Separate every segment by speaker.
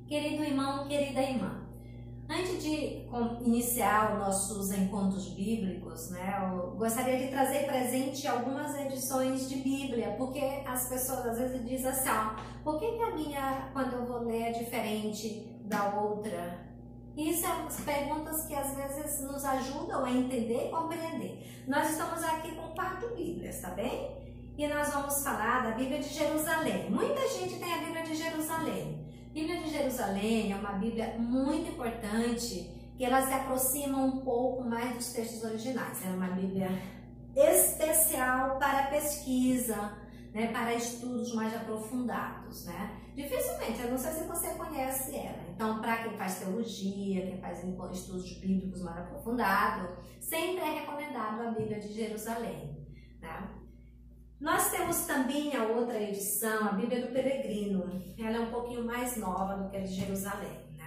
Speaker 1: Querido irmão, querida irmã, antes de iniciar os nossos encontros bíblicos, eu gostaria de trazer presente algumas edições de Bíblia, porque as pessoas às vezes dizem assim, por que a minha, quando eu vou ler, é diferente da outra? Isso são perguntas que às vezes nos ajudam a entender e compreender. Nós estamos aqui com 4 Bíblias, tá bem? E nós vamos falar da Bíblia de Jerusalém. Muita gente tem a Bíblia de Jerusalém. A Bíblia de Jerusalém é uma Bíblia muito importante, que ela se aproxima um pouco mais dos textos originais. É uma Bíblia especial para pesquisa, para estudos mais aprofundados, Dificilmente, eu não sei se você conhece ela. Então, para quem faz teologia, quem faz estudos bíblicos mais aprofundados, sempre é recomendado a Bíblia de Jerusalém, Nós temos também a outra edição, a Bíblia do Peregrino. Ela é um pouquinho mais nova do que a de Jerusalém,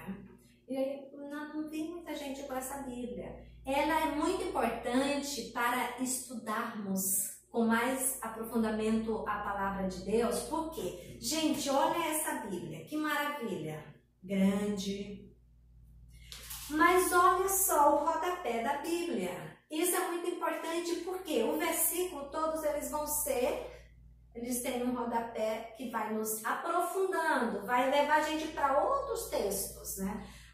Speaker 1: E não tem muita gente com essa Bíblia. Ela é muito importante para estudarmos com mais aprofundamento a palavra de Deus. Por quê? Gente, olha essa Bíblia, que maravilha! Grande. Mas olha só o rodapé da Bíblia. Isso é muito importante porque o versículo, todos eles têm um rodapé que vai nos aprofundando, vai levar a gente para outros textos,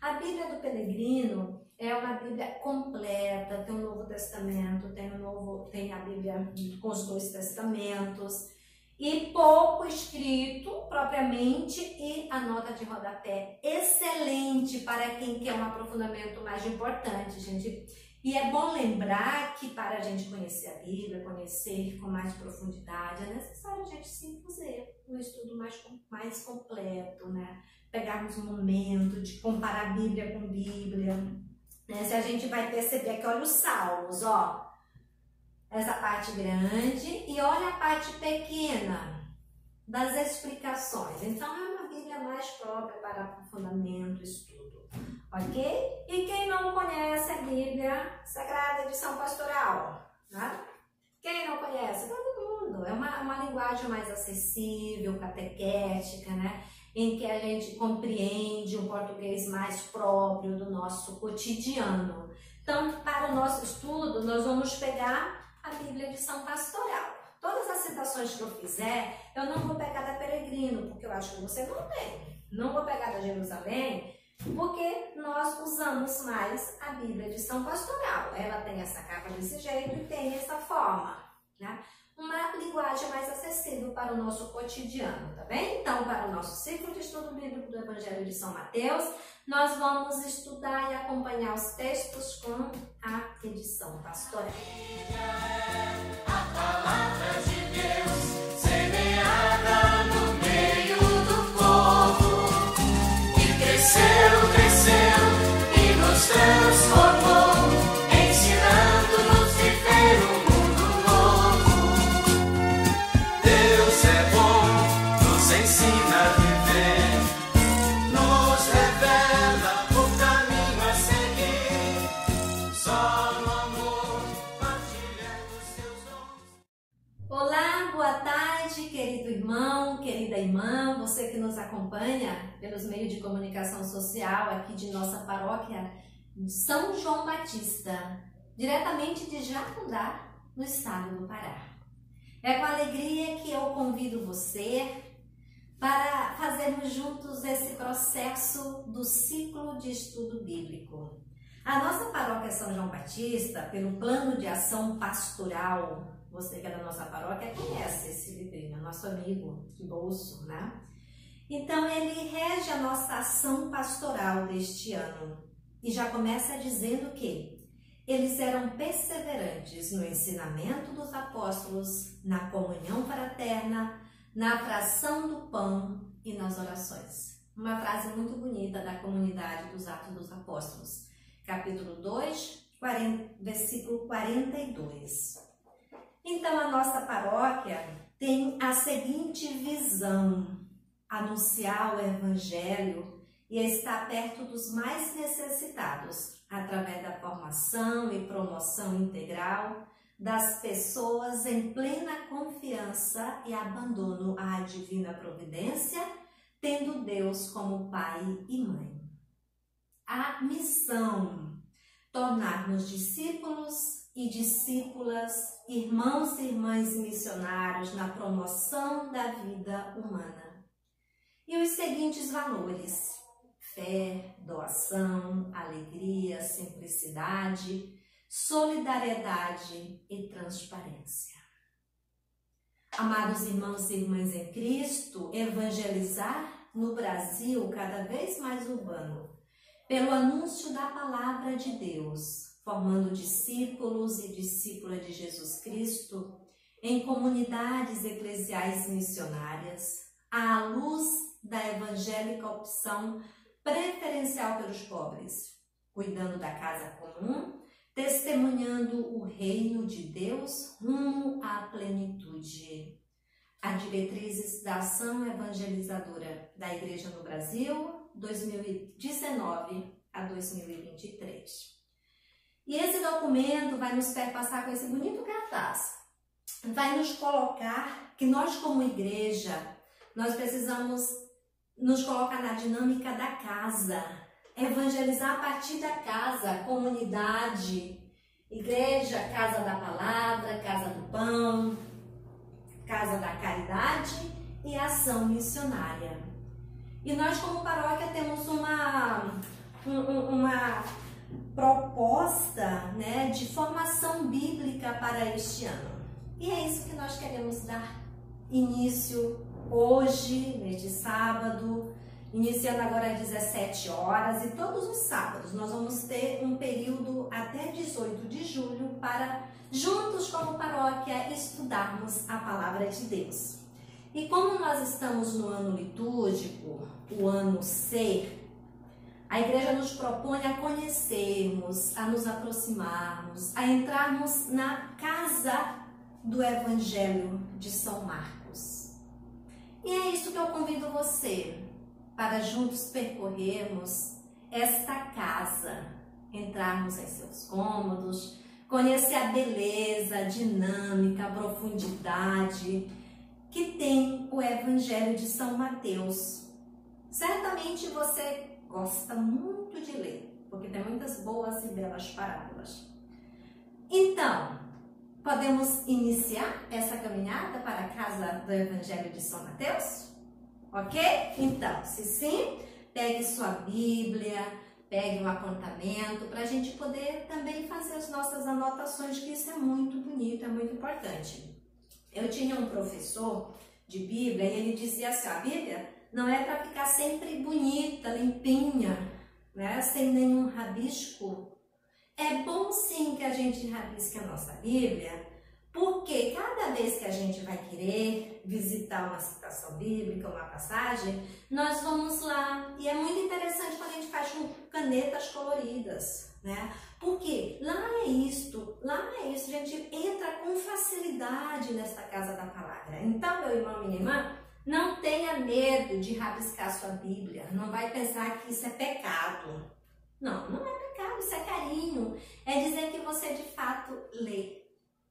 Speaker 1: A Bíblia do Peregrino é uma Bíblia completa, tem o Novo Testamento, tem a Bíblia com os 2 testamentos, e pouco escrito propriamente, e a nota de rodapé excelente para quem quer um aprofundamento mais importante, gente. E é bom lembrar que para a gente conhecer a Bíblia, conhecer com mais profundidade, é necessário a gente sim fazer um estudo mais completo, Pegarmos um momento de comparar Bíblia com Bíblia, Se a gente vai perceber aqui, olha os Salmos, essa parte grande e olha a parte pequena das explicações. Então é uma Bíblia mais própria para aprofundamento, estudo, ok? E quem não conhece a Bíblia Sagrada Edição Pastoral, Quem não conhece? Todo mundo. É uma linguagem mais acessível, catequética, em que a gente compreende um português mais próprio do nosso cotidiano. Então, para o nosso estudo, nós vamos pegar a Bíblia de São Pastoral. Todas as citações que eu fizer, eu não vou pegar da Peregrino, porque eu acho que você não tem. Não vou pegar da Jerusalém, porque nós usamos mais a Bíblia de São Pastoral. Ela tem essa capa desse jeito e tem essa forma, Uma linguagem mais acessível para o nosso cotidiano, tá bem? Então, para o nosso ciclo de estudo bíblico do Evangelho de São Mateus, nós vamos estudar e acompanhar os textos com a edição pastoral.
Speaker 2: A palavra de Deus semeada no meio do povo, que cresceu e nos transformou, ensinando-nos a viver um mundo novo. Deus é bom, nos ensina a viver, nos revela o caminho a seguir. Só no amor partilhando seus dons.
Speaker 1: Olá, boa tarde, querido irmão, querida irmã, você que nos acompanha pelos meios de comunicação social aqui de nossa paróquia São João Batista, diretamente de Jacundá, no estado do Pará. É com alegria que eu convido você para fazermos juntos esse processo do ciclo de estudo bíblico. A nossa paróquia São João Batista, pelo plano de ação pastoral, você que é da nossa paróquia conhece esse livrinho, nosso amigo de bolso, Então ele rege a nossa ação pastoral deste ano e já começa dizendo que eles eram perseverantes no ensinamento dos apóstolos, na comunhão fraterna, na fração do pão e nas orações. Uma frase muito bonita da comunidade dos Atos dos Apóstolos, capítulo 2, versículo 42. Então a nossa paróquia tem a seguinte visão: anunciar o Evangelho e estar perto dos mais necessitados, através da formação e promoção integral das pessoas em plena confiança e abandono à divina providência, tendo Deus como pai e mãe. A missão: tornar-nos discípulos e discípulas, irmãos e irmãs missionários na promoção da vida humana. E os seguintes valores: fé, doação, alegria, simplicidade, solidariedade e transparência. Amados irmãos e irmãs em Cristo, evangelizar no Brasil cada vez mais urbano, pelo anúncio da palavra de Deus, formando discípulos e discípulas de Jesus Cristo em comunidades eclesiais missionárias, à luz da evangélica opção preferencial pelos pobres, cuidando da casa comum, testemunhando o reino de Deus rumo à plenitude. As diretrizes da ação evangelizadora da Igreja no Brasil, 2019 a 2023. E esse documento vai nos perpassar com esse bonito cartaz. Vai nos colocar que nós, como igreja, nós precisamos nos colocar na dinâmica da casa, evangelizar a partir da casa, comunidade, igreja, casa da palavra, casa do pão, casa da caridade e ação missionária. E nós, como paróquia, temos uma proposta, né, de formação bíblica para este ano. E é isso que nós queremos dar início hoje, neste sábado, iniciando agora às 17 horas, e todos os sábados nós vamos ter um período até 18 de julho para, juntos como paróquia, estudarmos a palavra de Deus. E como nós estamos no ano litúrgico, o ano C, a igreja nos propõe a conhecermos, a nos aproximarmos, a entrarmos na casa do Evangelho de São Marcos. E é isso que eu convido você, para juntos percorrermos esta casa, entrarmos em seus cômodos, conhecer a beleza, a dinâmica, a profundidade que tem o Evangelho de São Mateus. Certamente você gosta muito de ler, porque tem muitas boas e belas parábolas. Então, podemos iniciar essa caminhada para a casa do Evangelho de São Mateus? Ok? Então, se sim, pegue sua Bíblia, pegue um apontamento para a gente poder também fazer as nossas anotações, que isso é muito bonito, é muito importante. Eu tinha um professor de Bíblia e ele dizia assim: a Bíblia não é para ficar sempre bonita, limpinha, né, sem nenhum rabisco. É bom sim que a gente rabisque a nossa Bíblia, porque cada vez que a gente vai querer visitar uma citação bíblica, uma passagem, nós vamos lá. E é muito interessante quando a gente faz com canetas coloridas, né? Porque lá é isto, a gente entra com facilidade nesta casa da palavra. Então, meu irmão, minha irmã, não tenha medo de rabiscar sua Bíblia. Não vai pensar que isso é pecado. Não, não é pecado, isso é carinho. É dizer que você de fato lê,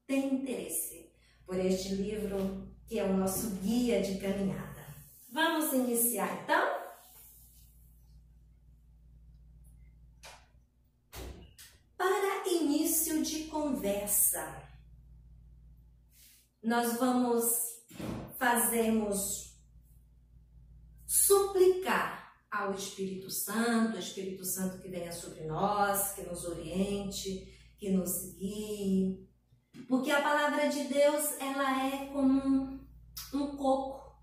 Speaker 1: tem interesse por este livro que é o nosso guia de caminhada. Vamos iniciar então? Para início de conversa, nós vamos suplicar ao Espírito Santo, o Espírito Santo que venha sobre nós, que nos oriente, que nos guie. Porque a palavra de Deus, ela é como um coco,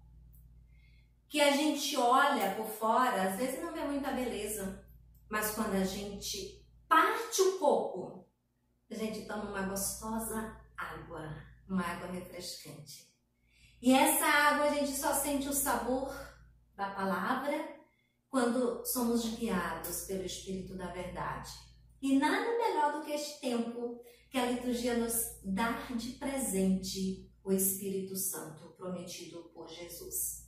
Speaker 1: que a gente olha por fora, às vezes não vê muita beleza, mas quando a gente parte o coco, a gente toma uma gostosa água, uma água refrescante. E essa água a gente só sente o sabor da palavra quando somos guiados pelo Espírito da Verdade. E nada melhor do que este tempo que a liturgia nos dá de presente o Espírito Santo prometido por Jesus.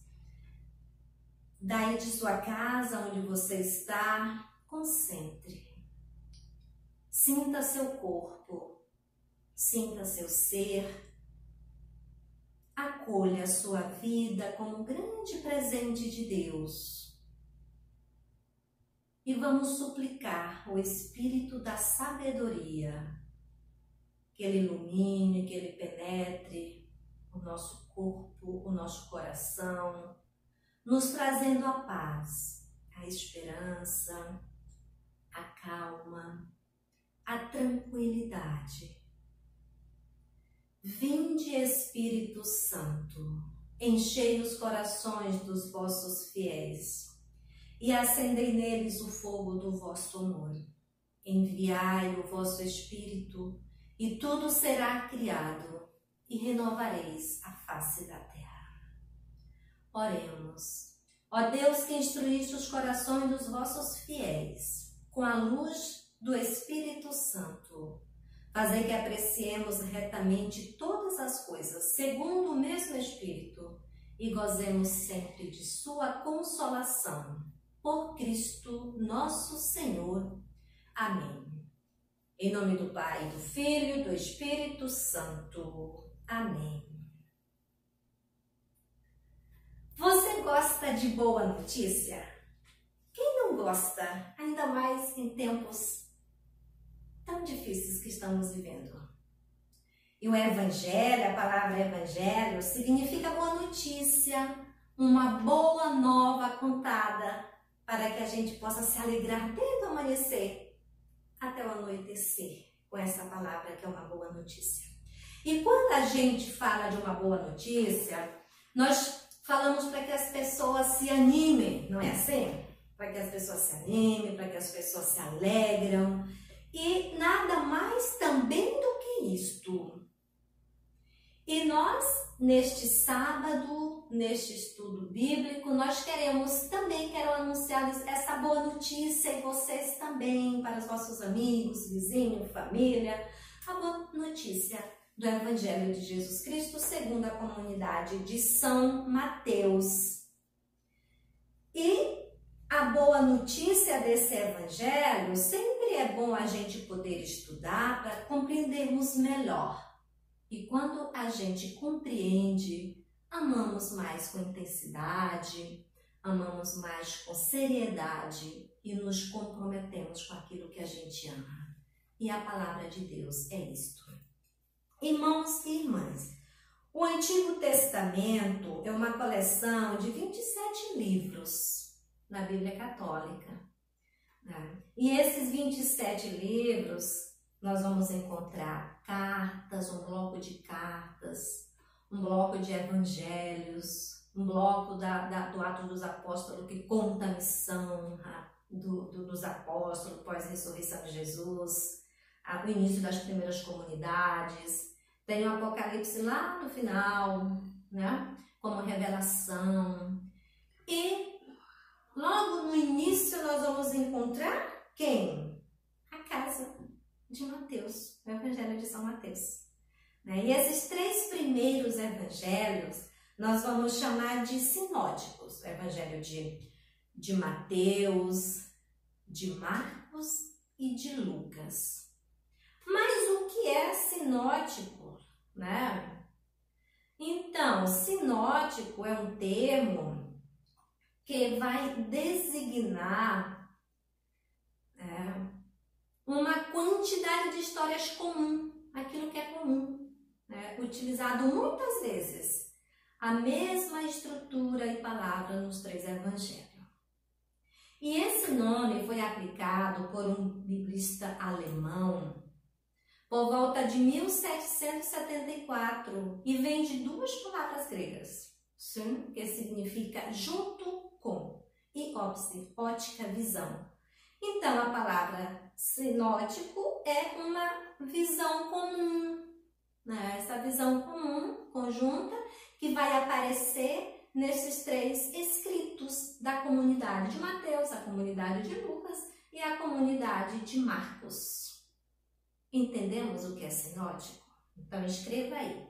Speaker 1: Daí de sua casa, onde você está, concentre. Sinta seu corpo, sinta seu ser. acolha a sua vida como um grande presente de Deus. E vamos suplicar o Espírito da sabedoria, que Ele ilumine, que Ele penetre o nosso corpo, o nosso coração, nos trazendo a paz, a esperança, a calma, a tranquilidade. Vinde, Espírito Santo, enchei os corações dos vossos fiéis e acendei neles o fogo do vosso amor. Enviai o vosso Espírito e tudo será criado e renovareis a face da terra. Oremos. Ó Deus, que instruíste os corações dos vossos fiéis com a luz do Espírito Santo, fazei que apreciemos retamente todas as coisas, segundo o mesmo Espírito, e gozemos sempre de sua consolação. Por Cristo nosso Senhor. Amém. Em nome do Pai, do Filho e do Espírito Santo. Amém. Você gosta de boa notícia? Quem não gosta, ainda mais em tempos tão difíceis que estamos vivendo? E o Evangelho, a palavra Evangelho, significa boa notícia, uma boa nova contada, para que a gente possa se alegrar desde o amanhecer até o anoitecer com essa palavra que é uma boa notícia. E quando a gente fala de uma boa notícia, nós falamos para que as pessoas se animem, não é assim? Para que as pessoas se animem, para que as pessoas se alegram. E nada mais também do que isto. E nós, neste sábado, neste estudo bíblico, nós quero anunciar-lhes essa boa notícia e vocês também, para os vossos amigos, vizinhos, família, a boa notícia do Evangelho de Jesus Cristo segundo a comunidade de São Mateus. E a boa notícia desse Evangelho, sempre é bom a gente poder estudar para compreendermos melhor. E quando a gente compreende, amamos mais com intensidade, amamos mais com seriedade e nos comprometemos com aquilo que a gente ama. E a palavra de Deus é isto. Irmãos e irmãs, o Antigo Testamento é uma coleção de 27 livros na Bíblia Católica. Né? E esses 27 livros, nós vamos encontrar cartas, um bloco de cartas, um bloco de evangelhos, um bloco do Atos dos Apóstolos que conta a missão dos apóstolos pós-ressurreição de Jesus, o início das primeiras comunidades. Tem o Apocalipse lá no final, né? Como revelação. E logo no início nós vamos encontrar quem? A casa de Mateus, o Evangelho de São Mateus. E esses 3 primeiros evangelhos nós vamos chamar de sinóticos. O Evangelho de Mateus, de Marcos e de Lucas. Mas o que é sinótico, né? Então, sinótico é um termo que vai designar uma quantidade de histórias comum, aquilo que é comum, né? Utilizado muitas vezes, a mesma estrutura e palavra nos 3 evangelhos. E esse nome foi aplicado por um biblista alemão por volta de 1774 e vem de 2 palavras gregas, sim, que significa junto com, e ópse, ótica, visão. Então, a palavra sinótico é uma visão comum, né? Essa visão comum, conjunta, que vai aparecer nesses 3 escritos da comunidade de Mateus, a comunidade de Lucas e a comunidade de Marcos. Entendemos o que é sinótico? Então, escreva aí.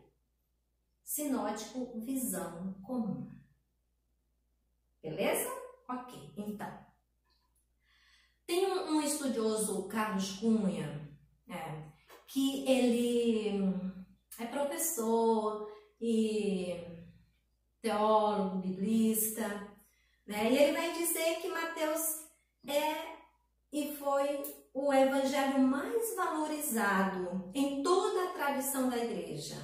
Speaker 1: Sinótico, visão comum. Beleza? Ok, então. Tem um estudioso, Carlos Cunha, que ele é professor e teólogo, biblista, né? E ele vai dizer que Mateus é e foi o evangelho mais valorizado em toda a tradição da igreja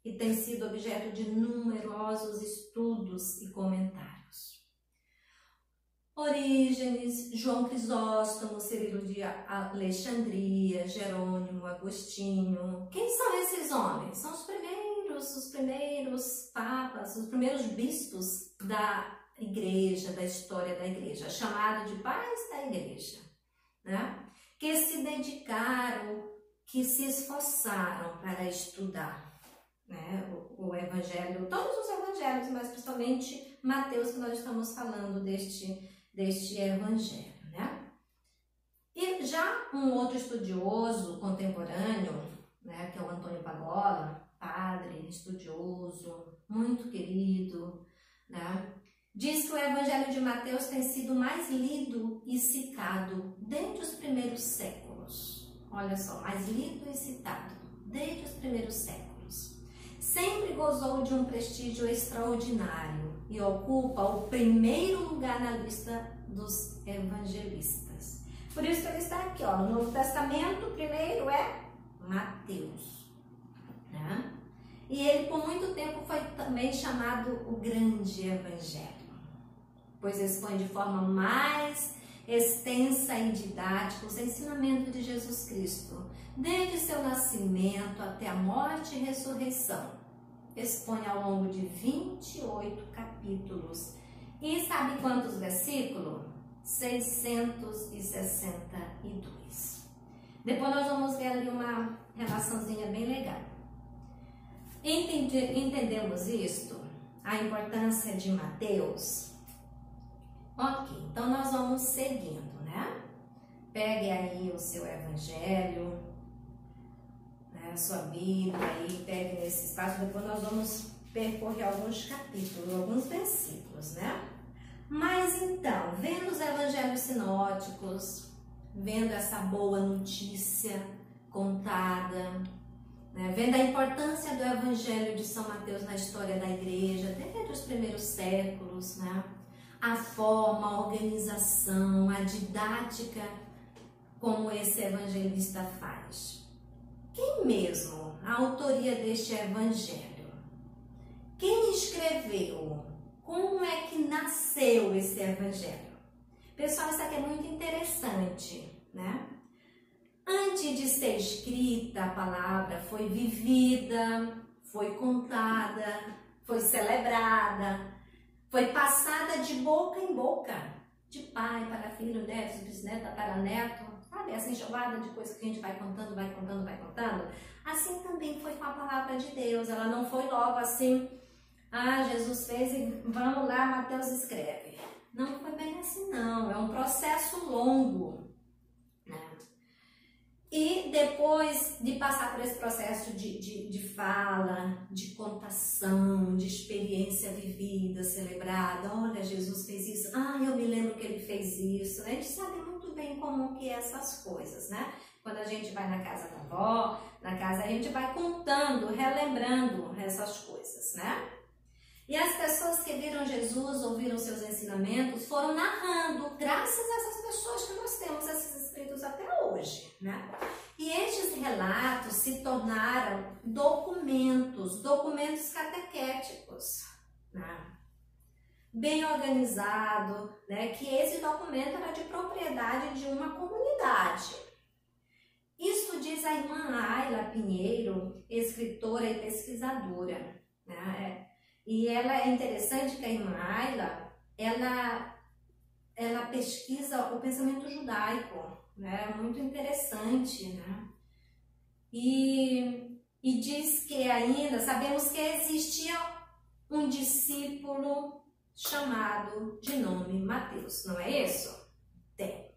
Speaker 1: e tem sido objeto de numerosos estudos e comentários. Orígenes, João Crisóstomo, Cirilo de Alexandria, Jerônimo, Agostinho. Quem são esses homens? São os primeiros papas, os primeiros bispos da igreja, da história da igreja, chamado de pais da igreja, né? Que se dedicaram, que se esforçaram para estudar, né? O evangelho, todos os evangelhos, mas principalmente Mateus, que nós estamos falando deste evangelho, né? E já um outro estudioso contemporâneo, né, que é o Antônio Pagola, padre, estudioso, muito querido, né, diz que o evangelho de Mateus tem sido mais lido e citado desde os primeiros séculos. Olha só, mais lido e citado desde os primeiros séculos. Sempre gozou de um prestígio extraordinário e ocupa o primeiro lugar na lista dos evangelistas. Por isso que ele está aqui, ó, no Novo Testamento, o primeiro é Mateus, né? E ele por muito tempo foi também chamado o grande evangelho, pois expõe de forma mais extensa e didática os ensinamentos de Jesus Cristo, desde seu nascimento até a morte e ressurreição. Expõe ao longo de 28 capítulos. E sabe quantos versículos? 662. Depois nós vamos ver ali uma relaçãozinha bem legal. Entendemos isto? A importância de Mateus? Ok, então nós vamos seguindo, né? Pegue aí o seu evangelho, né, a sua Bíblia aí, pegue nesse espaço, depois nós vamos percorrer alguns capítulos, alguns versículos, né? Mas então, vendo os evangelhos sinóticos, vendo essa boa notícia contada, né, vendo a importância do evangelho de São Mateus na história da igreja, desde os primeiros séculos, né? A forma, a organização, a didática como esse evangelista faz. Quem mesmo a autoria deste evangelho? Quem escreveu? Como é que nasceu esse evangelho? Pessoal, isso aqui é muito interessante, né? Antes de ser escrita, a palavra foi vivida, foi contada, foi celebrada, foi passada de boca em boca, de pai para filho, neto, bisneto, tataraneto, sabe? Essa enxurrada de coisas que a gente vai contando, vai contando, vai contando. Assim também foi com a palavra de Deus. Ela não foi logo assim, Jesus fez e vamos lá, Mateus escreve. Não foi bem assim, não. É um processo longo, né? E depois de passar por esse processo de fala, de contação, de experiência vivida, celebrada, olha, Jesus fez isso, eu me lembro que ele fez isso, a gente sabe muito bem como que é essas coisas, né? Quando a gente vai na casa da avó, na casa, a gente vai contando, relembrando essas coisas, né? E as pessoas que viram Jesus, ouviram seus ensinamentos, foram narrando, graças a essas pessoas que nós temos esses escritos até hoje, né? E estes relatos se tornaram documentos catequéticos, né? Bem organizado, né? Que esse documento era de propriedade de uma comunidade. Isso diz a irmã Ayla Pinheiro, escritora e pesquisadora, né? E ela é interessante que a irmã Ayla, ela pesquisa o pensamento judaico, né? Muito interessante, né? E diz que ainda, sabemos que existia um discípulo chamado de nome Mateus, não é isso? Tem.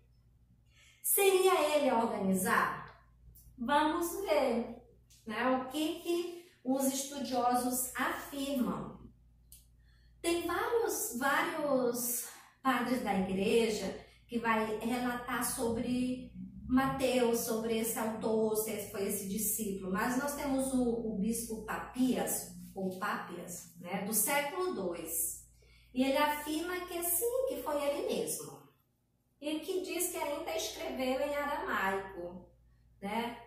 Speaker 1: Seria ele a organizar? Vamos ver, né? O que os estudiosos afirmam. Tem vários padres da igreja que vai relatar sobre Mateus, sobre esse autor, se foi esse discípulo. Mas nós temos o bispo Papias, ou Pápias, né, do século II. E ele afirma que sim, que foi ele mesmo. E que diz que ainda escreveu em aramaico, né?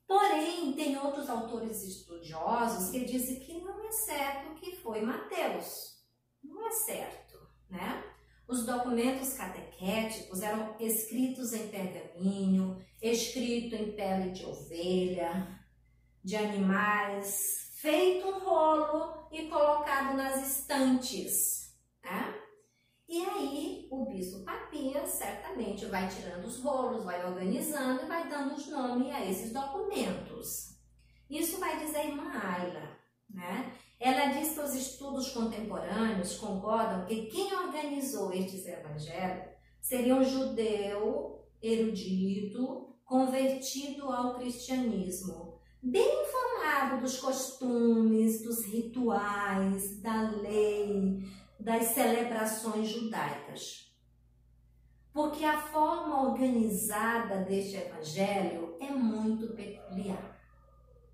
Speaker 1: Porém, tem outros autores estudiosos que dizem que não é certo que foi Mateus. Não é certo, né? Os documentos catequéticos eram escritos em pergaminho, escrito em pele de ovelha, de animais, feito um rolo e colocado nas estantes, né? E aí o bispo Papias certamente vai tirando os rolos, vai organizando e vai dando os nomes a esses documentos. Isso vai dizer a irmã Ayla, né? Ela diz que os estudos contemporâneos concordam que quem organizou estes evangelhos seria um judeu erudito, convertido ao cristianismo, bem informado dos costumes, dos rituais, da lei, das celebrações judaicas. Porque a forma organizada deste evangelho é muito peculiar.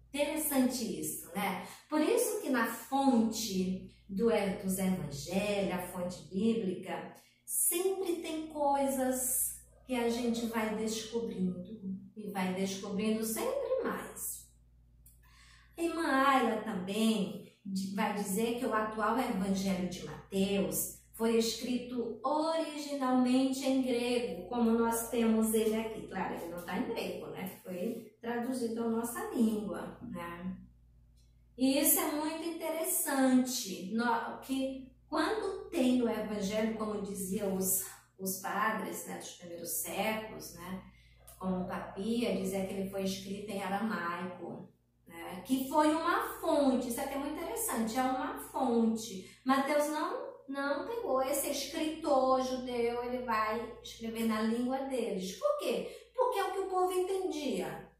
Speaker 1: Interessante isso, né? Por isso que na fonte dos evangelhos, a fonte bíblica, sempre tem coisas que a gente vai descobrindo e vai descobrindo sempre mais. A irmã Ayla também vai dizer que o atual Evangelho de Mateus foi escrito originalmente em grego, como nós temos ele aqui. Claro, ele não está em grego, né? Foi traduzido à nossa língua, né? E isso é muito interessante, que quando tem o Evangelho, como diziam os padres, né, dos primeiros séculos, né? Como Papia, dizia que ele foi escrito em aramaico, que foi uma fonte. Isso aqui é muito interessante, é uma fonte. Mateus não pegou esse escritor judeu, ele vai escrever na língua deles. Por quê? Porque é o que o povo entendia,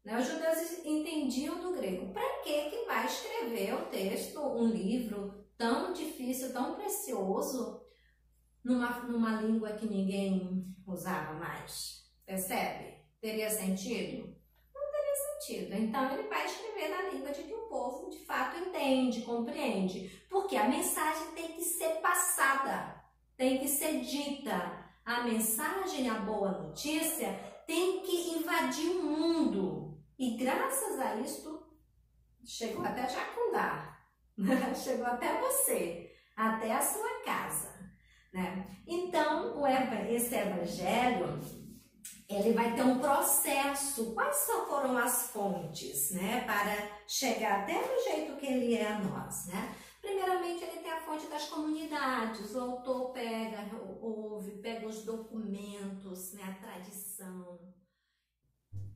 Speaker 1: né? Os judeus entendiam do grego. Para que vai escrever o texto, um livro tão difícil, tão precioso, numa língua que ninguém usava mais? Percebe? Teria sentido? Então ele vai escrever na língua de que o povo de fato entende, compreende, porque a mensagem tem que ser passada, tem que ser dita. A mensagem, a boa notícia, tem que invadir o mundo. E graças a isto, chegou até Jacundá, chegou até você, até a sua casa, né? Então, esse evangelho, ele vai ter um processo. Quais foram as fontes, né, para chegar até do jeito que ele é a nós, né? Primeiramente, ele tem a fonte das comunidades. O autor pega os documentos, né, a tradição.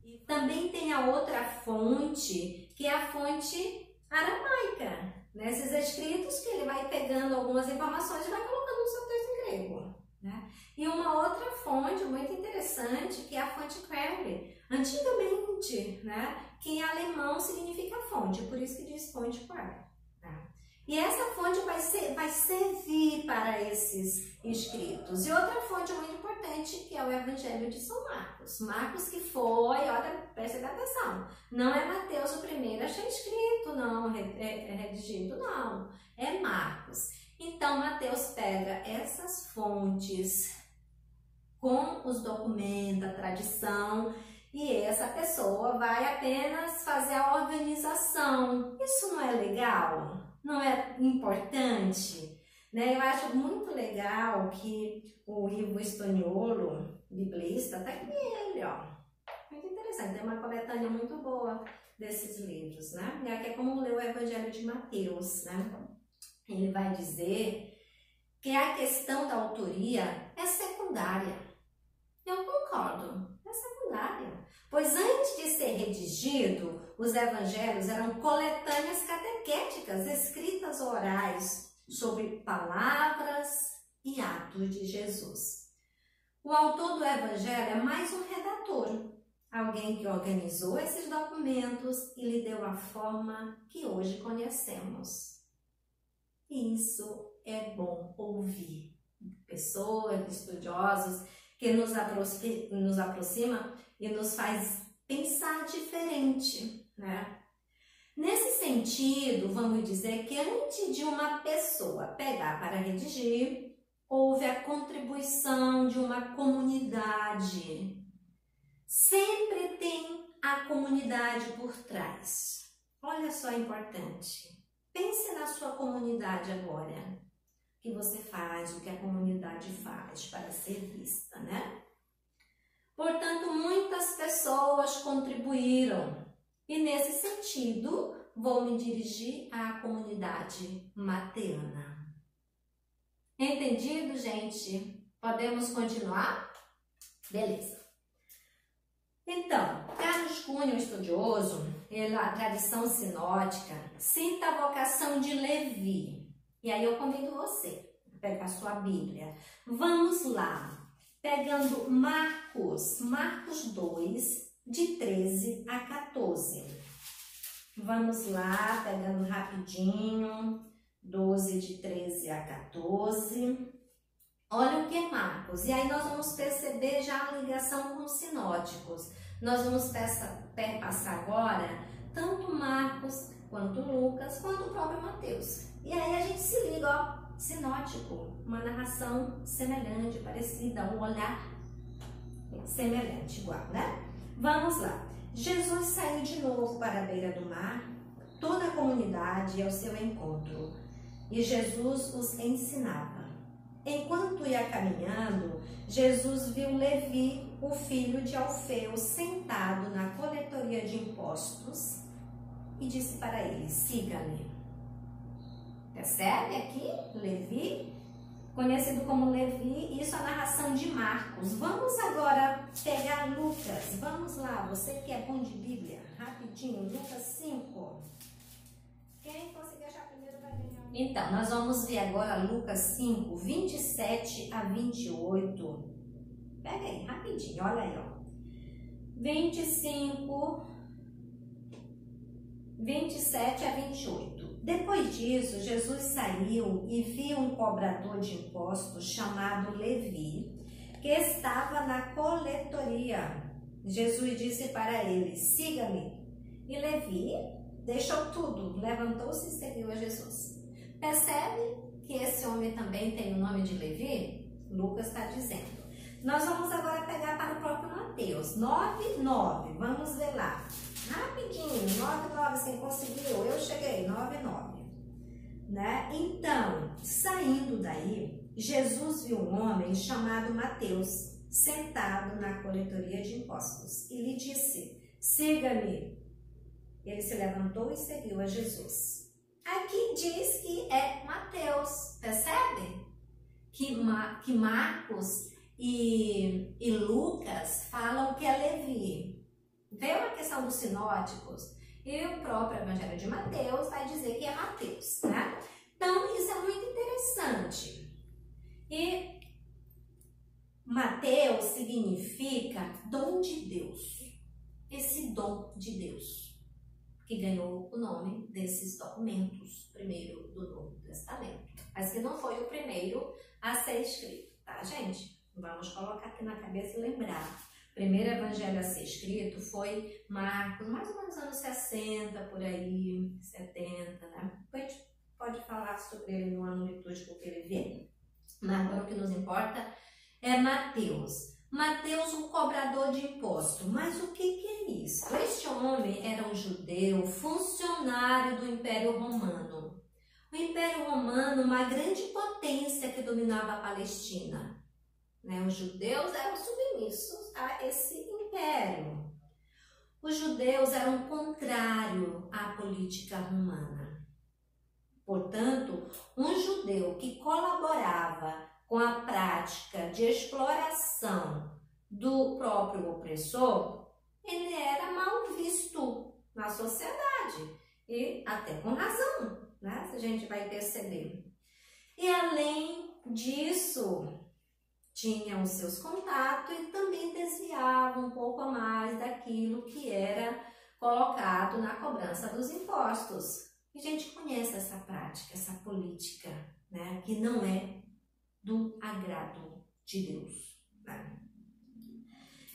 Speaker 1: E também tem a outra fonte, que é a fonte aramaica, né? Esses escritos que ele vai pegando algumas informações e vai colocando no seu texto em grego, né? E uma outra fonte muito interessante, que é a fonte Quelle. Antigamente, né, que em alemão significa fonte, por isso que diz fonte Quelle. Né? E essa fonte vai servir para esses escritos. E outra fonte muito importante, que é o Evangelho de São Marcos. Marcos que foi, olha, presta atenção, não é Mateus o primeiro a ser escrito, não, redigido, não. É Marcos. Então, Mateus pega essas fontes com os documentos, a tradição, e essa pessoa vai apenas fazer a organização. Isso não é legal? Não é importante? Né? Eu acho muito legal que o Ivo Stoniolo, biblista, tá aqui ele, ó. Muito interessante, tem uma coletânea muito boa desses livros, né? E aqui é como ler o Evangelho de Mateus, né? Ele vai dizer que a questão da autoria é secundária. Eu concordo, é secundária. Pois antes de ser redigido, os evangelhos eram coletâneas catequéticas, escritas orais, sobre palavras e atos de Jesus. O autor do evangelho é mais um redator, alguém que organizou esses documentos e lhe deu a forma que hoje conhecemos. E isso é bom ouvir. Pessoas, estudiosos, que nos aproxima e nos faz pensar diferente, né? Nesse sentido, vamos dizer que antes de uma pessoa pegar para redigir, houve a contribuição de uma comunidade. Sempre tem a comunidade por trás. Olha só, importante. Pense na sua comunidade agora. O que você faz, o que a comunidade faz para ser vista, né? Portanto, muitas pessoas contribuíram. E nesse sentido, vou me dirigir à comunidade mateana. Entendido, gente? Podemos continuar? Beleza. Então, Carlos Cunha, o estudioso, a tradição sinótica, cita a vocação de Levi. E aí eu convido você a pegar a sua Bíblia. Vamos lá. Pegando Marcos 2, de 13 a 14. Vamos lá, pegando rapidinho, 12 de 13 a 14. Olha o que é Marcos. E aí nós vamos perceber já a ligação com os sinóticos. Nós vamos perpassar agora tanto Marcos, quanto Lucas, quanto o próprio Mateus. E aí a gente se liga, ó, sinótico, uma narração semelhante, parecida, um olhar semelhante, igual, né? Vamos lá. Jesus saiu de novo para a beira do mar, toda a comunidade ao seu encontro, e Jesus os ensinava. Enquanto ia caminhando, Jesus viu Levi, o filho de Alfeu, sentado na coletoria de impostos e disse para ele: siga-me. Percebe aqui? Levi, conhecido como Levi, isso é a narração de Marcos. Vamos agora pegar Lucas. Vamos lá, você que é bom de Bíblia, rapidinho, Lucas 5. Quem conseguir achar primeiro vai ganhar. Então, nós vamos ver agora Lucas 5, 27 a 28. Pega aí, rapidinho, olha aí, ó. 25, 27 a 28. Depois disso, Jesus saiu e viu um cobrador de impostos chamado Levi, que estava na coletoria. Jesus disse para ele: siga-me. E Levi deixou tudo, levantou-se e seguiu a Jesus. Percebe que esse homem também tem o nome de Levi? Lucas está dizendo. Nós vamos agora pegar para o próprio Mateus. 9:9. Vamos ver lá. Rapidinho, 9:9, quem conseguiu? Eu cheguei, 9:9. Né? Então, saindo daí, Jesus viu um homem chamado Mateus, sentado na coletoria de impostos, e lhe disse: siga-me. Ele se levantou e seguiu a Jesus. Aqui diz que é Mateus, percebe? Que Marcos e Lucas falam que é Levi. Veio a questão dos sinóticos e o próprio Evangelho de Mateus vai dizer que é Mateus, né? Então, isso é muito interessante. E Mateus significa dom de Deus. Esse dom de Deus, que ganhou o nome desses documentos, primeiro do Novo Testamento, mas que não foi o primeiro a ser escrito, tá, gente? Vamos colocar aqui na cabeça e lembrar. O primeiro evangelho a ser escrito foi Marcos, mais ou menos anos 60, por aí, 70, né? Depois a gente pode falar sobre ele no ano litúrgico que ele veio. Mas agora o que nos importa é Mateus. Mateus, um cobrador de imposto. Mas o que é isso? Este homem era um judeu, funcionário do Império Romano. O Império Romano, uma grande potência que dominava a Palestina. Os judeus eram submissos a esse império. Os judeus eram contrários à política romana. Portanto, um judeu que colaborava com a prática de exploração do próprio opressor, ele era mal visto na sociedade. E até com razão, né? Se a gente vai perceber. E além disso, tinham os seus contatos e também desviavam um pouco a mais daquilo que era colocado na cobrança dos impostos. E a gente conhece essa prática, essa política, né, que não é do agrado de Deus. Né?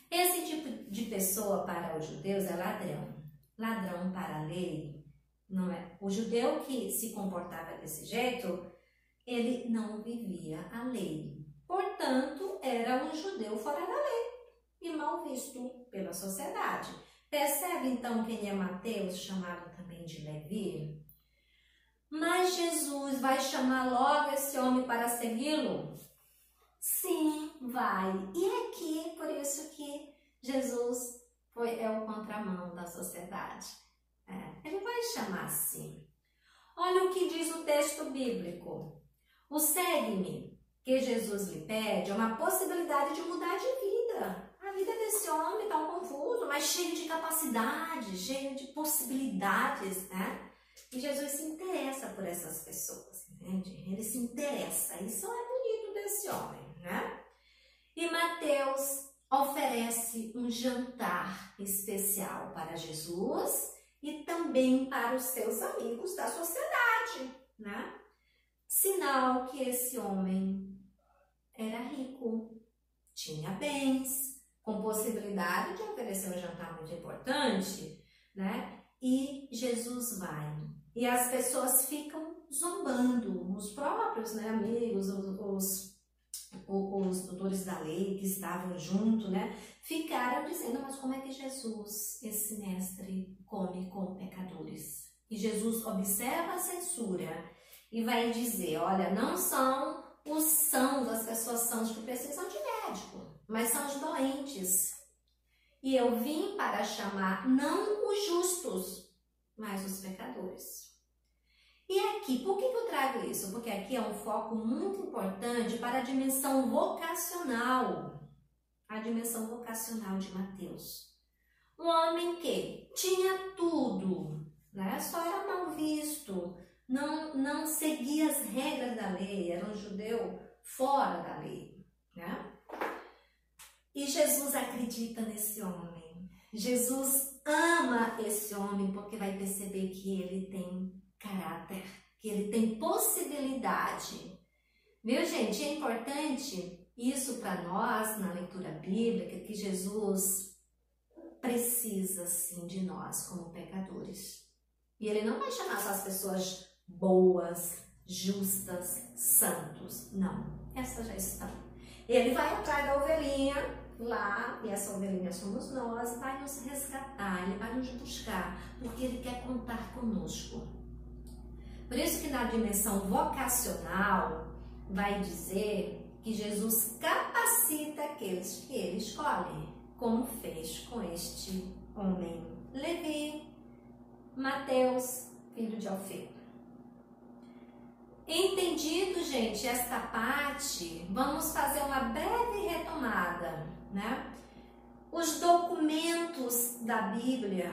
Speaker 1: Esse tipo de pessoa para os judeus é ladrão. Ladrão para a lei não é? O judeu que se comportava desse jeito, ele não vivia a lei. Portanto, era um judeu fora da lei e mal visto pela sociedade. Percebe então quem é Mateus, chamado também de Levi? Mas Jesus vai chamar logo esse homem para segui-lo? Sim, vai. E aqui, por isso que Jesus é o contramão da sociedade. Ele vai chamar sim. Olha o que diz o texto bíblico. O segue-me que Jesus lhe pede é uma possibilidade de mudar de vida. A vida desse homem está confuso, mas cheio de capacidade, cheio de possibilidades, né? E Jesus se interessa por essas pessoas, entende? Ele se interessa. Isso é bonito desse homem, né? E Mateus oferece um jantar especial para Jesus e também para os seus amigos da sociedade, né? Sinal que esse homem era rico, tinha bens, com possibilidade de oferecer um jantar muito importante, né? E Jesus vai. E as pessoas ficam zombando, os próprios, né, amigos, os doutores da lei que estavam junto, né, ficaram dizendo, mas como é que Jesus, esse mestre, come com pecadores? E Jesus observa a censura e vai dizer, olha, não são os sãos, as pessoas sãs que precisam de médico, mas são os doentes. E eu vim para chamar não os justos, mas os pecadores. E aqui, por que eu trago isso? Porque aqui é um foco muito importante para a dimensão vocacional. A dimensão vocacional de Mateus. Um homem que tinha tudo, né? Só era mal visto, não seguia as regras da lei, era um judeu fora da lei, né? E Jesus acredita nesse homem. Jesus ama esse homem porque vai perceber que ele tem caráter, que ele tem possibilidade. Viu, gente? É importante isso para nós na leitura bíblica, que Jesus precisa, sim, de nós como pecadores. E ele não vai chamar só as pessoas boas, justas, santos. Não, essas já estão. Ele vai atrás da ovelhinha lá, e essa ovelhinha somos nós, vai nos resgatar, ele vai nos buscar, porque ele quer contar conosco. Por isso que na dimensão vocacional vai dizer que Jesus capacita aqueles que ele escolhe, como fez com este homem Levi, Mateus, filho de Alfeu. Entendido, gente, esta parte, vamos fazer uma breve retomada, né? Os documentos da Bíblia,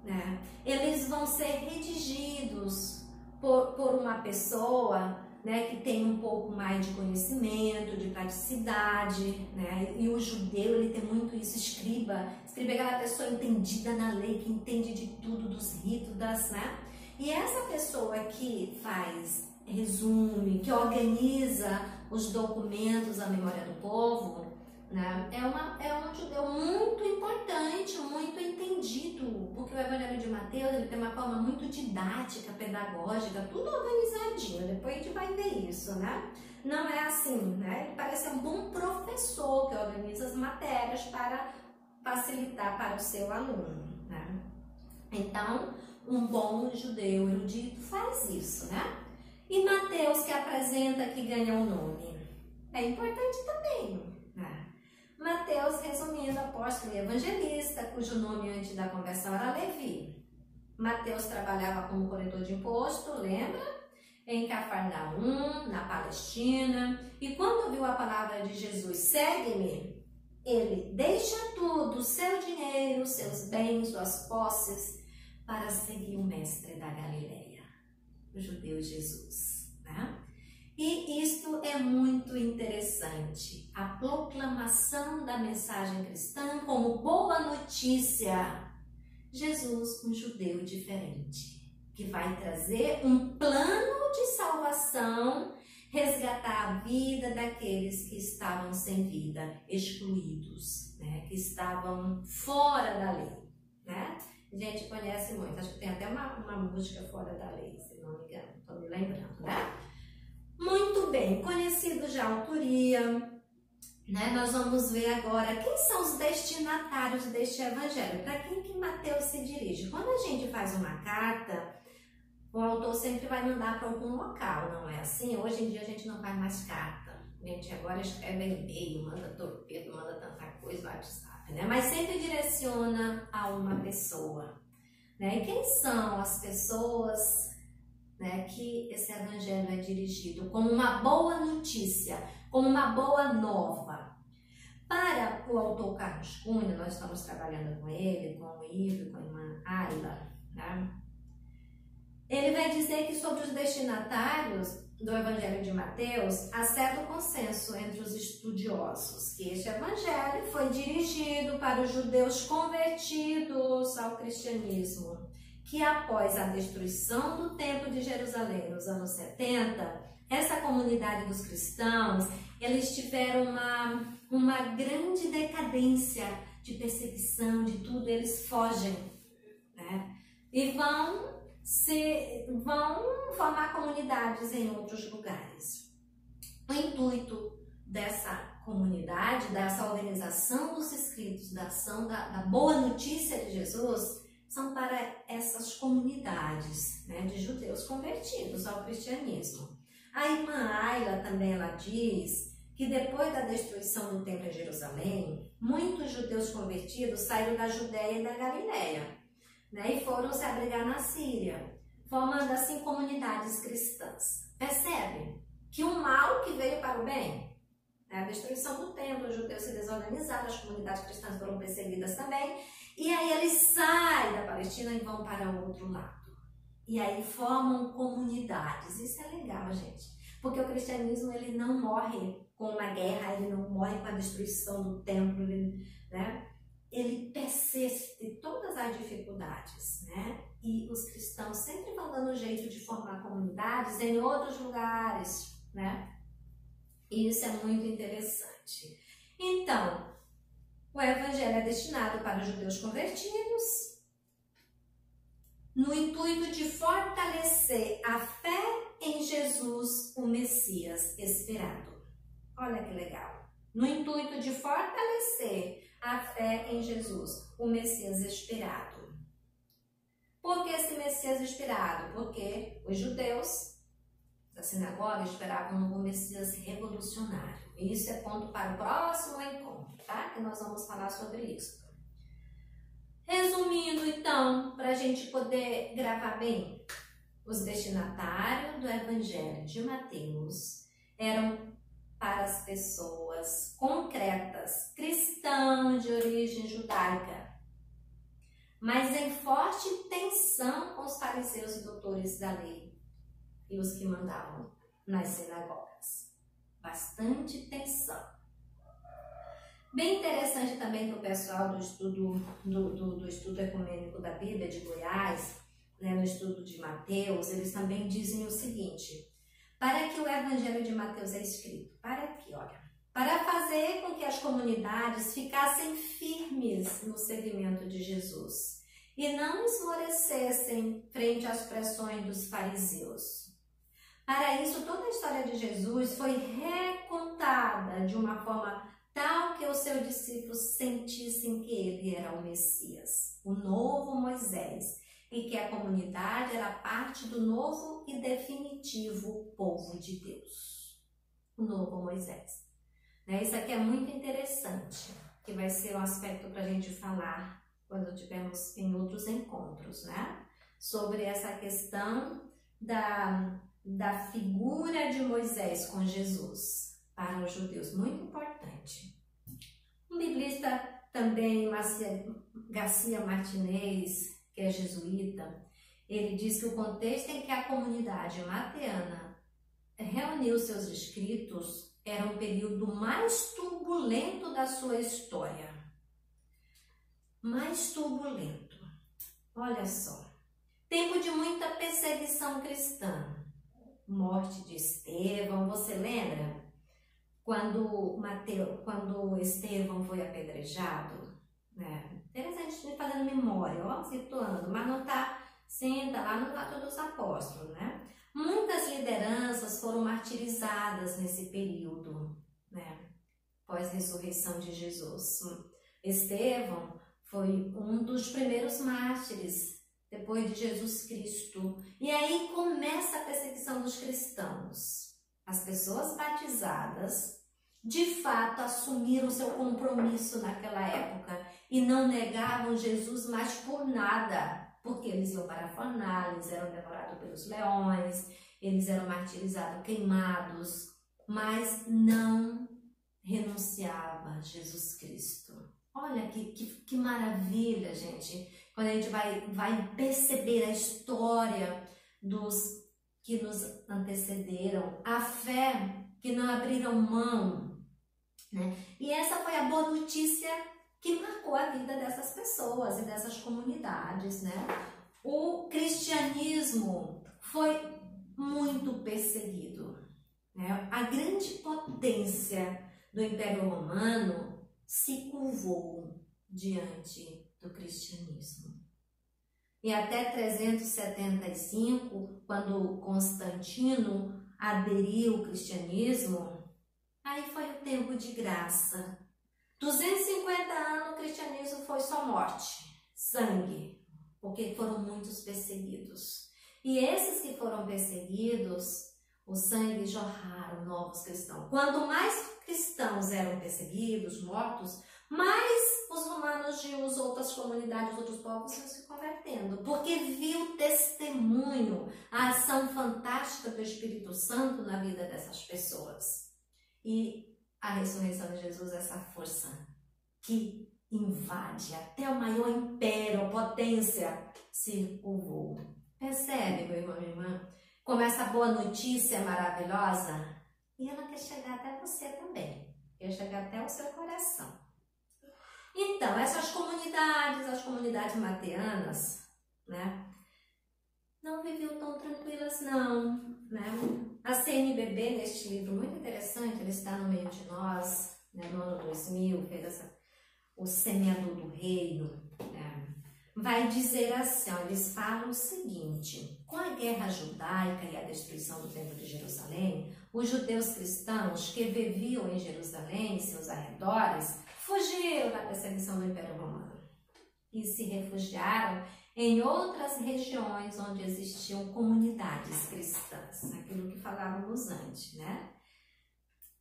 Speaker 1: né? Eles vão ser redigidos por uma pessoa, né, que tem um pouco mais de conhecimento, de praticidade, né? E o judeu, ele tem muito isso, escriba é aquela pessoa entendida na lei, que entende de tudo, dos ritos, né? E essa pessoa que faz resume, que organiza os documentos à memória do povo, né? É um judeu muito importante, muito entendido, porque o Evangelho de Mateus ele tem uma forma muito didática, pedagógica, tudo organizadinho. Depois a gente vai ver isso, né? Não é assim, né? Ele parece um bom professor que organiza as matérias para facilitar para o seu aluno, né? Então, um bom judeu erudito faz isso, né? E Mateus, que apresenta, que ganha o nome, é importante também, né? Mateus, resumindo, apóstolo e evangelista, cujo nome antes da conversão era Levi. Mateus trabalhava como coletor de imposto, lembra? Em Cafarnaum, na Palestina. E quando ouviu a palavra de Jesus, segue-me, ele deixa tudo, seu dinheiro, seus bens, suas posses, para seguir o mestre da Galileia, o judeu Jesus, né? E isto é muito interessante, a proclamação da mensagem cristã como boa notícia. Jesus, um judeu diferente, que vai trazer um plano de salvação, resgatar a vida daqueles que estavam sem vida, excluídos, né? Que estavam fora da lei, né? gente conhece muito. Acho que tem até uma música Fora da Lei, se não me engano, estou me lembrando, né? Muito bem, conhecido já a autoria, né? Nós vamos ver agora quem são os destinatários deste evangelho, para quem que Mateus se dirige. Quando a gente faz uma carta, o autor sempre vai mandar para algum local, não é assim? Hoje em dia a gente não faz mais carta, a gente agora escreve e-mail, manda torpedo, manda tanta coisa, WhatsApp, né? Mas sempre direciona a uma pessoa, né? E quem são as pessoas, né, que esse evangelho é dirigido como uma boa notícia, como uma boa nova? Para o autor Carlos Cunha, nós estamos trabalhando com ele, com o Ivo, com a irmã Ayla, né? Ele vai dizer que sobre os destinatários do Evangelho de Mateus, há certo consenso entre os estudiosos que este Evangelho foi dirigido para os judeus convertidos ao cristianismo, que após a destruição do Templo de Jerusalém nos anos 70, essa comunidade dos cristãos, eles tiveram uma grande decadência de perseguição, de tudo, eles fogem, né? E vão formar comunidades em outros lugares. O intuito dessa comunidade, dessa organização dos inscritos, da ação da boa notícia de Jesus, são para essas comunidades, né, de judeus convertidos ao cristianismo. A irmã Ayla também ela diz que depois da destruição do templo em Jerusalém, muitos judeus convertidos saíram da Judéia e da Galiléia, né, e foram se abrigar na Síria, formando assim comunidades cristãs. Percebe que o mal que veio para o bem, né, a destruição do templo, os judeus se desorganizaram, as comunidades cristãs foram perseguidas também, e aí eles saem da Palestina e vão para o outro lado. E aí formam comunidades. Isso é legal, gente, porque o cristianismo ele não morre com uma guerra, ele não morre com a destruição do templo, né? Ele persiste em todas as dificuldades, né? E os cristãos sempre vão dando jeito de formar comunidades em outros lugares, né? E isso é muito interessante. Então, o evangelho é destinado para os judeus convertidos, no intuito de fortalecer a fé em Jesus, o Messias esperado. Olha que legal! No intuito de fortalecer a fé em Jesus, o Messias esperado. Por que esse Messias esperado? Porque os judeus da sinagoga esperavam um Messias revolucionário. E isso é ponto para o próximo encontro, tá? Que nós vamos falar sobre isso. Resumindo, então, para a gente poder gravar bem, os destinatários do Evangelho de Mateus eram para as pessoas concretas, cristãos de origem judaica, mas em forte tensão com os fariseus e doutores da lei e os que mandavam nas sinagogas. Bastante tensão. Bem interessante também que o pessoal do estudo ecumênico da Bíblia de Goiás, né, no estudo de Mateus, eles também dizem o seguinte: para que o Evangelho de Mateus é escrito? Para quê? Olha, para fazer com que as comunidades ficassem firmes no seguimento de Jesus e não esmorecessem frente às pressões dos fariseus. Para isso, toda a história de Jesus foi recontada de uma forma tal que os seus discípulos sentissem que ele era o Messias, o novo Moisés, e que a comunidade era parte do novo e definitivo povo de Deus, o novo Moisés. Isso aqui é muito interessante, que vai ser um aspecto para a gente falar quando tivermos em outros encontros, né? Sobre essa questão da figura de Moisés com Jesus para os judeus, muito importante. Um biblista também, Garcia Martinez, que é jesuíta, ele diz que o contexto em que a comunidade mateana reuniu seus escritos era um período mais turbulento da sua história. Mais turbulento. Olha só. Tempo de muita perseguição cristã. Morte de Estevão, você lembra? Quando Estevão foi apedrejado, né? Interessante gente fazendo memória, ó, situando, mas não está, sim, tá lá no Atos dos Apóstolos, né? Muitas lideranças foram martirizadas nesse período, né? Pós-ressurreição de Jesus. Estevão foi um dos primeiros mártires depois de Jesus Cristo. E aí começa a perseguição dos cristãos. As pessoas batizadas, de fato, assumiram seu compromisso naquela época e não negavam Jesus mais por nada. Porque eles iam para a fornalha, eles eram devorados pelos leões, eles eram martirizados, queimados, mas não renunciava a Jesus Cristo. Olha que maravilha, gente, quando a gente vai perceber a história dos que nos antecederam, a fé que não abriram mão, né? E essa foi a boa notícia que marcou a vida dessas pessoas e dessas comunidades, né? O cristianismo foi muito perseguido, né? A grande potência do Império Romano se curvou diante do cristianismo. E até 375, quando Constantino aderiu ao cristianismo, aí foi o tempo de graça. 250 anos o cristianismo foi só morte, sangue, porque foram muitos perseguidos. E esses que foram perseguidos, o sangue jorraram novos cristãos. Quanto mais cristãos eram perseguidos, mortos, mais os romanos de outras comunidades, outros povos iam se convertendo, porque viu testemunho, a ação fantástica do Espírito Santo na vida dessas pessoas. E a ressurreição de Jesus é essa força que invade até o maior império, potência, se curvou. Percebe, meu irmão, minha irmã, como essa boa notícia maravilhosa? E ela quer chegar até você também, quer chegar até o seu coração. Então, essas comunidades, as comunidades mateanas, né, não viviam tão tranquilas não, né? A CNBB, neste livro muito interessante, ele está no meio de nós, né, no ano 2000, fez o Semeador do Reino, né? Vai dizer assim, ó, eles falam o seguinte: com a guerra judaica e a destruição do Templo de Jerusalém, os judeus cristãos que viviam em Jerusalém e seus arredores fugiram da perseguição do Império Romano e se refugiaram em outras regiões onde existiam comunidades cristãs, aquilo que falávamos antes, né?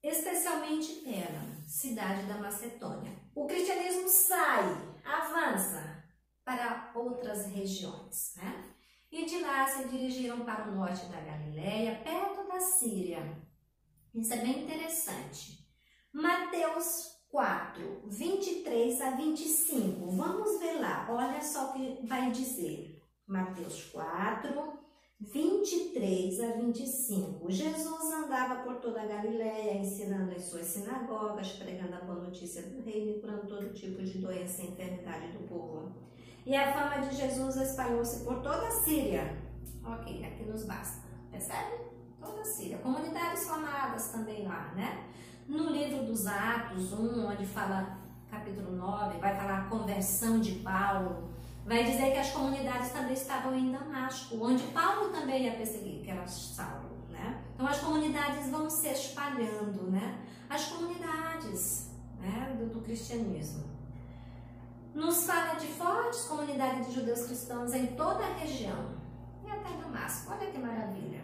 Speaker 1: Especialmente Pérgamo, cidade da Macedônia. O cristianismo sai, avança para outras regiões, né? E de lá se dirigiram para o norte da Galileia, perto da Síria. Isso é bem interessante. Mateus 4, 23 a 25. Vamos ver lá, olha só o que vai dizer. Mateus 4, 23 a 25. Jesus andava por toda a Galileia, ensinando em suas sinagogas, pregando a boa notícia do reino e curando todo tipo de doença e enfermidade do povo. E a fama de Jesus espalhou-se por toda a Síria. Ok, aqui nos basta. Percebe? Toda a Síria. Comunidades formadas também lá, né? No livro dos Atos 1, onde fala, capítulo 9, vai falar a conversão de Paulo, vai dizer que as comunidades também estavam em Damasco, onde Paulo também ia perseguir, que era Saulo, né? Então as comunidades vão se espalhando, né? As comunidades, né, do cristianismo. Nos fala de fortes comunidades de judeus cristãos em toda a região, e até Damasco. Olha que maravilha,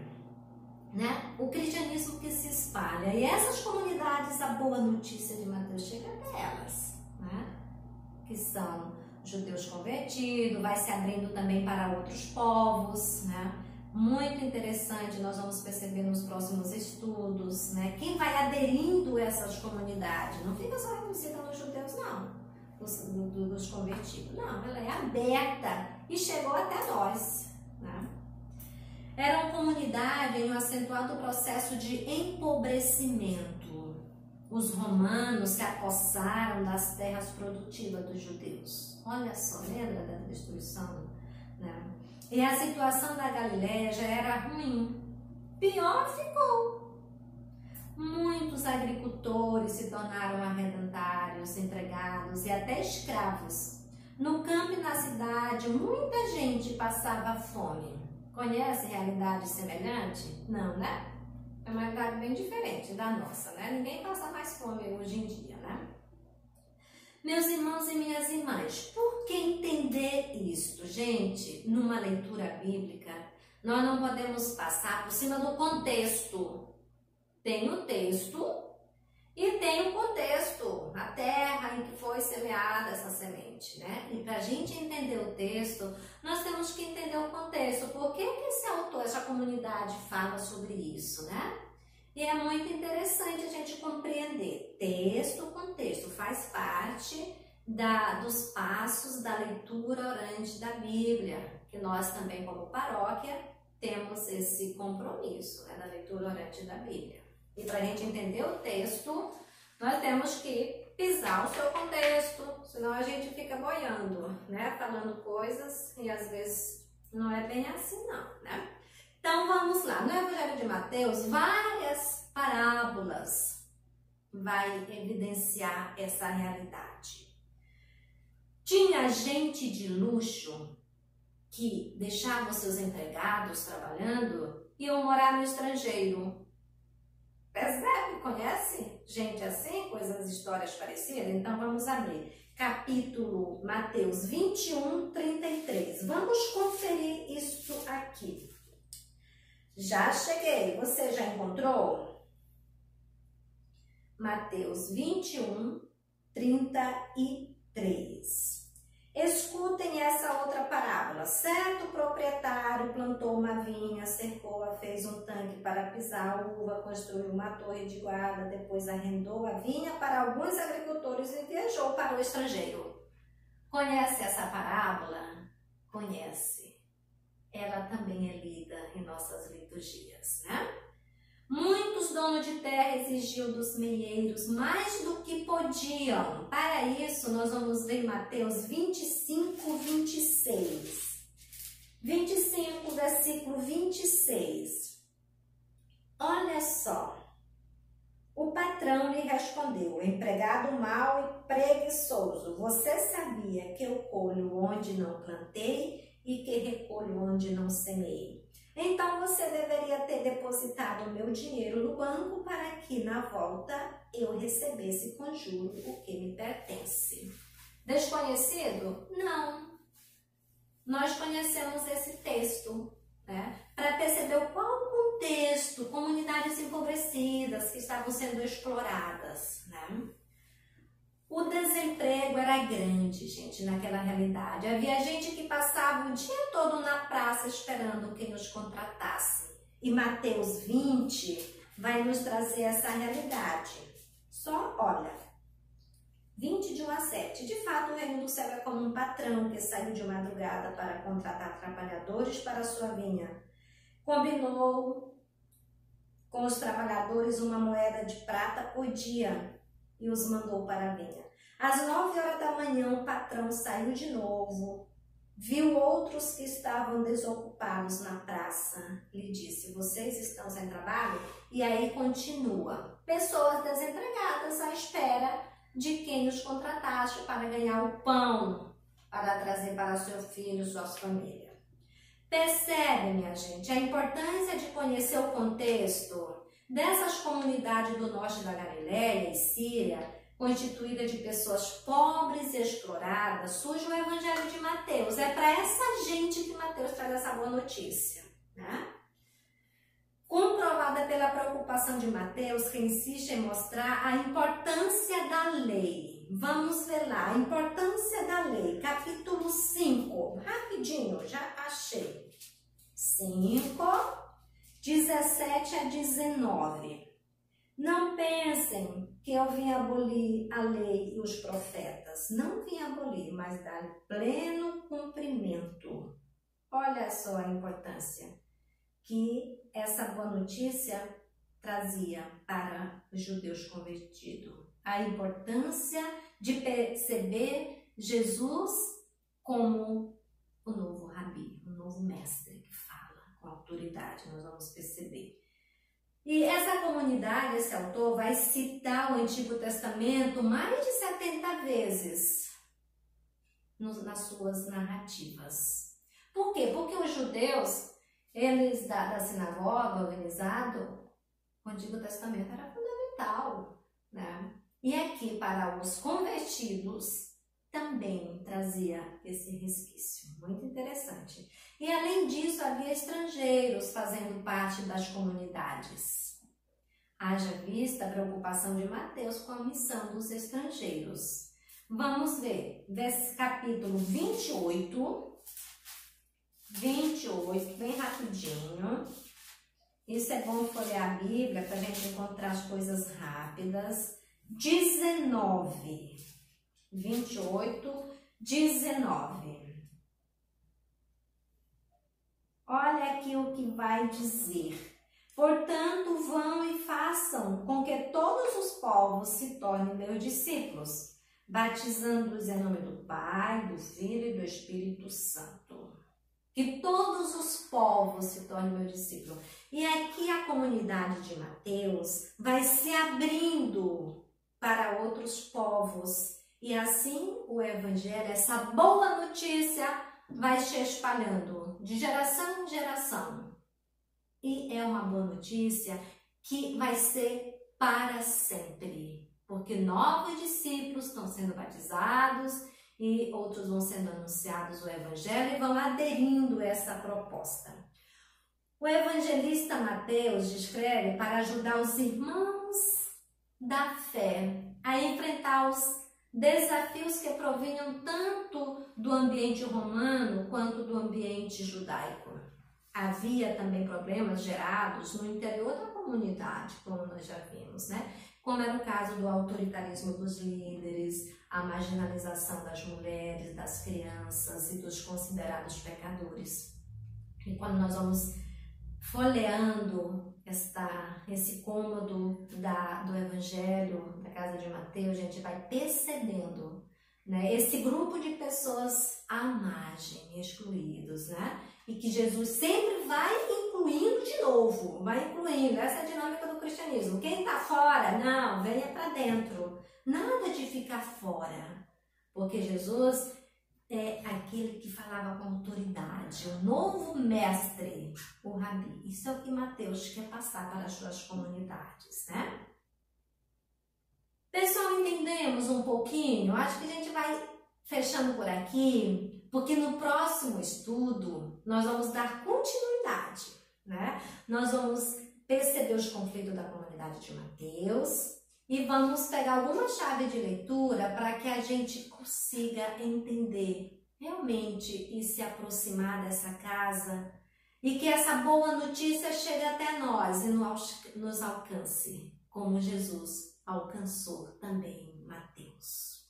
Speaker 1: né? O cristianismo que se espalha. E essas comunidades, a boa notícia de Mateus chega até elas, né? Que são judeus convertidos, vai se abrindo também para outros povos, né? Muito interessante, nós vamos perceber nos próximos estudos, né? Quem vai aderindo a essas comunidades, não fica só reduzida nos judeus, não, dos convertidos, não, ela é aberta e chegou até nós, né? Era uma comunidade em um acentuado processo de empobrecimento. Os romanos se apossaram das terras produtivas dos judeus. Olha só, lembra da destruição, né? E a situação da Galileia já era ruim. Pior ficou. Muitos agricultores se tornaram arrendatários, empregados e até escravos. No campo e na comunidade muita gente passava fome. Conhece realidade semelhante? Não, né? É uma realidade bem diferente da nossa, né? Ninguém passa mais fome hoje em dia, né? Meus irmãos e minhas irmãs, por que entender isto? Gente, numa leitura bíblica, nós não podemos passar por cima do contexto. Tem o texto e tem o contexto, a terra em que foi semeada essa semente, né? E para a gente entender o texto, nós temos que entender o contexto. Por que esse autor, essa comunidade fala sobre isso, né? E é muito interessante a gente compreender. Texto, contexto, faz parte dos passos da leitura orante da Bíblia, que nós também, como paróquia, temos esse compromisso, né, da leitura orante da Bíblia. E para a gente entender o texto, nós temos que pisar o seu contexto, senão a gente fica boiando, né? Falando coisas e às vezes não é bem assim não, né? Então vamos lá, no Evangelho de Mateus, várias parábolas vai evidenciar essa realidade. Tinha gente de luxo que deixava os seus empregados trabalhando e iam morar no estrangeiro. Percebe? Conhece gente assim? Histórias parecidas? Então vamos abrir. Capítulo Mateus 21, 33. Vamos conferir isso aqui. Já cheguei. Você já encontrou? Mateus 21, 33. Escutem essa outra parábola. Certo proprietário plantou uma vinha, cercou-a, fez um tanque para pisar a uva, construiu uma torre de guarda, depois arrendou a vinha para alguns agricultores e viajou para o estrangeiro. Conhece essa parábola? Conhece. Ela também é lida em nossas liturgias, né? Muitos donos de terra exigiam dos meieiros mais do que podiam. Para isso, nós vamos ver Mateus 25, 26. 25, versículo 26. Olha só. O patrão lhe respondeu: empregado mau e preguiçoso, você sabia que eu colho onde não plantei e que recolho onde não semeei? Então você deveria ter depositado o meu dinheiro no banco para que na volta eu recebesse com juros o que me pertence. Desconhecido? Não. Nós conhecemos esse texto, né? Para perceber qual o contexto, comunidades empobrecidas que estavam sendo exploradas, né? O desemprego era grande, gente, naquela realidade. Havia gente que passava o dia todo na praça esperando que nos contratasse. E Mateus 20 vai nos trazer essa realidade. Só olha, 20 de 1 a 7. De fato, o reino do céu é como um patrão que saiu de madrugada para contratar trabalhadores para a sua vinha. Combinou com os trabalhadores uma moeda de prata por dia e os mandou para a vinha. Às 9 horas da manhã, o patrão saiu de novo, viu outros que estavam desocupados na praça, lhe disse: vocês estão sem trabalho? E aí continua. Pessoas desempregadas à espera de quem os contratasse para ganhar o pão, para trazer para seu filho, sua família. Percebe, minha gente, a importância de conhecer o contexto dessas comunidades do norte da Galileia e Síria, constituída de pessoas pobres e exploradas, surge o Evangelho de Mateus. É para essa gente que Mateus traz essa boa notícia, né? Comprovada pela preocupação de Mateus, que insiste em mostrar a importância da lei. Vamos ver lá, a importância da lei. Capítulo 5, rapidinho, já achei. 5, 17 a 19. Não pensem que eu vim abolir a lei e os profetas. Não vim abolir, mas dar pleno cumprimento. Olha só a importância que essa boa notícia trazia para os judeus convertidos. A importância de perceber Jesus como o novo rabi, o novo mestre que fala com autoridade, nós vamos perceber. E essa comunidade, esse autor, vai citar o Antigo Testamento mais de 70 vezes. nas suas narrativas. Por quê? Porque os judeus, eles da sinagoga organizado, o Antigo Testamento era fundamental, né? E aqui, para os convertidos, também trazia esse resquício. Muito interessante. E além disso, havia estrangeiros fazendo parte das comunidades. Haja vista a preocupação de Mateus com a missão dos estrangeiros. Vamos ver, capítulo 28, bem rapidinho. Isso é bom folhear a Bíblia para a gente encontrar as coisas rápidas. 28, 19. Olha aqui o que vai dizer. Portanto, vão e façam com que todos os povos se tornem meus discípulos, batizando-os em nome do Pai, do Filho e do Espírito Santo. Que todos os povos se tornem meu discípulo. E aqui a comunidade de Mateus vai se abrindo para outros povos. E assim o Evangelho, essa boa notícia, vai se espalhando de geração em geração. E é uma boa notícia que vai ser para sempre. Porque novos discípulos estão sendo batizados e outros vão sendo anunciados o Evangelho e vão aderindo a essa proposta. O evangelista Mateus descreve para ajudar os irmãos da fé a enfrentar os desafios que provinham tanto do ambiente romano quanto do ambiente judaico. Havia também problemas gerados no interior da comunidade, como nós já vimos, né? Como era o caso do autoritarismo dos líderes, a marginalização das mulheres, das crianças e dos considerados pecadores. E quando nós vamos folheando esse cômodo do Evangelho da casa de Mateus, a gente vai percebendo, né, esse grupo de pessoas à margem, excluídos, né? E que Jesus sempre vai incluindo de novo, vai incluindo. Essa é a dinâmica do cristianismo. Quem está fora, não, venha para dentro. Nada de ficar fora, porque Jesus é aquele que falava com autoridade, o novo mestre, o Rabi. Isso é o que Mateus quer passar para as suas comunidades, né? Pessoal, entendemos um pouquinho? Acho que a gente vai fechando por aqui, porque no próximo estudo nós vamos dar continuidade, né? Nós vamos perceber os conflitos da comunidade de Mateus e vamos pegar alguma chave de leitura para que a gente consiga entender realmente e se aproximar dessa casa e que essa boa notícia chegue até nós e nos alcance, como Jesus alcançou também Mateus.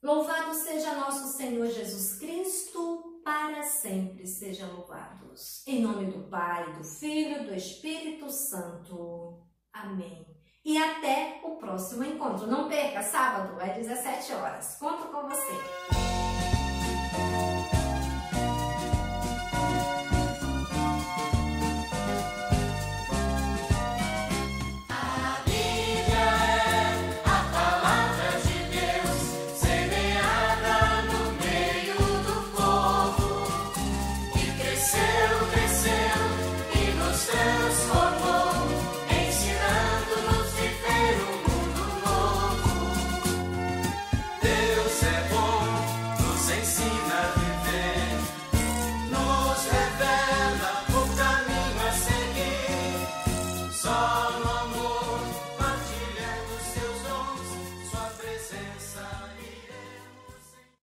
Speaker 1: Louvado seja nosso Senhor Jesus Cristo, para sempre seja louvados. Em nome do Pai, do Filho e do Espírito Santo. Amém. E até o próximo encontro. Não perca, sábado, às 17 horas. Conto com você.
Speaker 2: Só